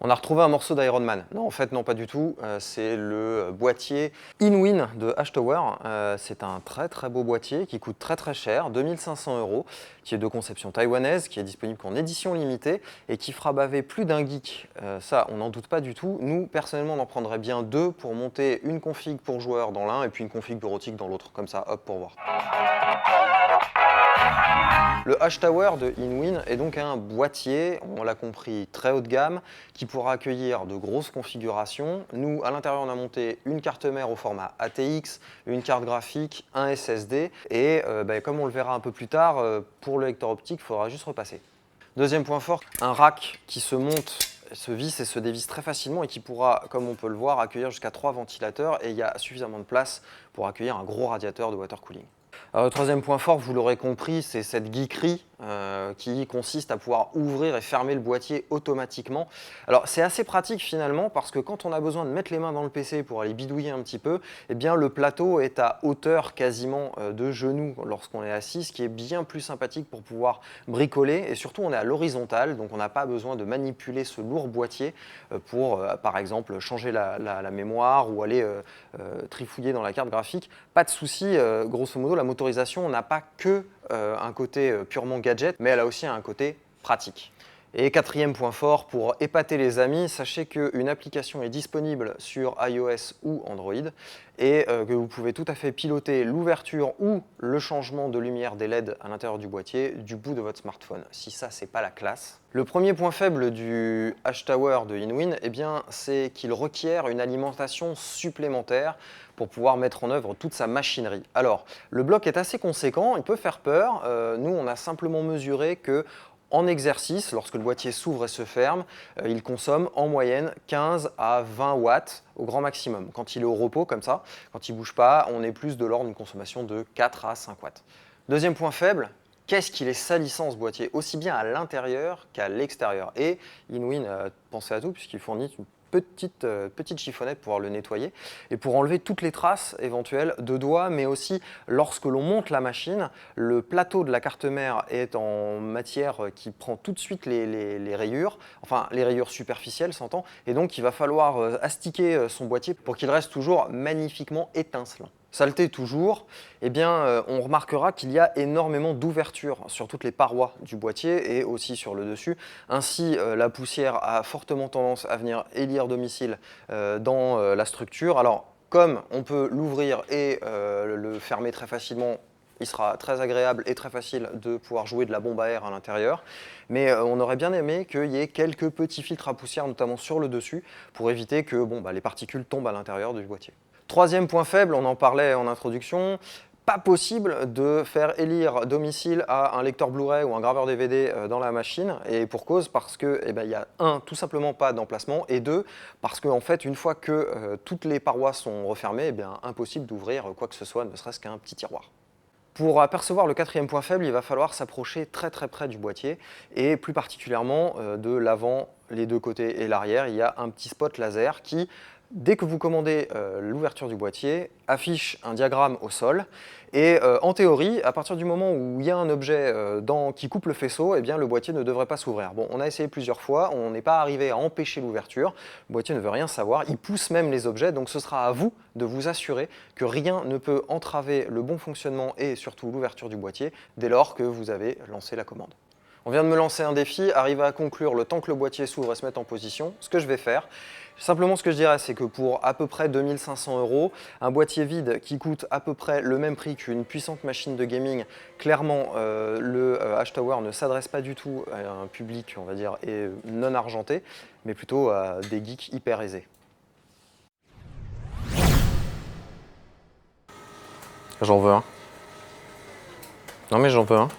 On a retrouvé un morceau d'Iron Man. Non, en fait, non, pas du tout. C'est le boîtier InWin de H-Tower. C'est un très très beau boîtier qui coûte très très cher, 2500 €, qui est de conception taïwanaise, qui est disponible qu'en édition limitée et qui fera baver plus d'un geek. Ça, on n'en doute pas du tout. Nous, personnellement, on en prendrait bien deux pour monter une config pour joueur dans l'un et puis une config bureautique dans l'autre. Comme ça, hop, pour voir. Le H-Tower de InWin est donc un boîtier, on l'a compris, très haut de gamme, qui pourra accueillir de grosses configurations. Nous, à l'intérieur, on a monté une carte mère au format ATX, une carte graphique, un SSD, et comme on le verra un peu plus tard, pour le lecteur optique, il faudra juste repasser. Deuxième point fort, un rack qui se monte, se visse et se dévisse très facilement et qui pourra, comme on peut le voir, accueillir jusqu'à 3 ventilateurs, et il y a suffisamment de place pour accueillir un gros radiateur de water cooling. Alors, le troisième point fort, vous l'aurez compris, c'est cette geekerie qui consiste à pouvoir ouvrir et fermer le boîtier automatiquement. Alors c'est assez pratique finalement parce que quand on a besoin de mettre les mains dans le PC pour aller bidouiller un petit peu, eh bien le plateau est à hauteur quasiment de genou lorsqu'on est assis, ce qui est bien plus sympathique pour pouvoir bricoler, et surtout on est à l'horizontale, donc on n'a pas besoin de manipuler ce lourd boîtier pour par exemple changer la mémoire ou aller trifouiller dans la carte graphique. Pas de souci, grosso modo la motorisation n'a pas que un côté purement gadget, mais elle a aussi un côté pratique. Et quatrième point fort, pour épater les amis, sachez qu'une application est disponible sur iOS ou Android et que vous pouvez tout à fait piloter l'ouverture ou le changement de lumière des LED à l'intérieur du boîtier du bout de votre smartphone. Si ça, c'est pas la classe. Le premier point faible du H-Tower de InWin, eh bien, c'est qu'il requiert une alimentation supplémentaire pour pouvoir mettre en œuvre toute sa machinerie. Alors, le bloc est assez conséquent, il peut faire peur. Nous, on a simplement mesuré que en exercice, lorsque le boîtier s'ouvre et se ferme, il consomme en moyenne 15 à 20 watts au grand maximum. Quand il est au repos comme ça, quand il ne bouge pas, on est plus de l'ordre d'une consommation de 4 à 5 watts. Deuxième point faible, qu'est-ce qu'il est salissant ce boîtier, aussi bien à l'intérieur qu'à l'extérieur. Et InWin a pensé à tout puisqu'il fournit une petite chiffonnette pour pouvoir le nettoyer et pour enlever toutes les traces éventuelles de doigts, mais aussi lorsque l'on monte la machine, le plateau de la carte mère est en matière qui prend tout de suite les rayures, enfin les rayures superficielles s'entend, et donc il va falloir astiquer son boîtier pour qu'il reste toujours magnifiquement étincelant. Saleté toujours, eh bien, on remarquera qu'il y a énormément d'ouvertures sur toutes les parois du boîtier et aussi sur le dessus. Ainsi, la poussière a fortement tendance à venir élire domicile dans la structure. Alors, comme on peut l'ouvrir et le fermer très facilement, il sera très agréable et très facile de pouvoir jouer de la bombe à air à l'intérieur. Mais on aurait bien aimé qu'il y ait quelques petits filtres à poussière, notamment sur le dessus, pour éviter que les particules tombent à l'intérieur du boîtier. Troisième point faible, on en parlait en introduction, pas possible de faire élire domicile à un lecteur Blu-ray ou un graveur DVD dans la machine, et pour cause, parce que il y a tout simplement pas d'emplacement, et deux, parce qu'en fait, une fois que toutes les parois sont refermées, impossible d'ouvrir quoi que ce soit, ne serait-ce qu'un petit tiroir. Pour apercevoir le quatrième point faible, il va falloir s'approcher très très près du boîtier, et plus particulièrement de l'avant, les deux côtés et l'arrière, il y a un petit spot laser qui, dès que vous commandez l'ouverture du boîtier, affiche un diagramme au sol, et en théorie, à partir du moment où il y a un objet qui coupe le faisceau, le boîtier ne devrait pas s'ouvrir. Bon, on a essayé plusieurs fois, on n'est pas arrivé à empêcher l'ouverture, le boîtier ne veut rien savoir, il pousse même les objets, donc ce sera à vous de vous assurer que rien ne peut entraver le bon fonctionnement et surtout l'ouverture du boîtier dès lors que vous avez lancé la commande. On vient de me lancer un défi, arriver à conclure le temps que le boîtier s'ouvre et se mette en position. Ce que je vais faire, simplement ce que je dirais, c'est que pour à peu près 2500 €, un boîtier vide qui coûte à peu près le même prix qu'une puissante machine de gaming, clairement le H-Tower ne s'adresse pas du tout à un public, on va dire, non argenté, mais plutôt à des geeks hyper aisés. J'en veux un. Non mais j'en veux un.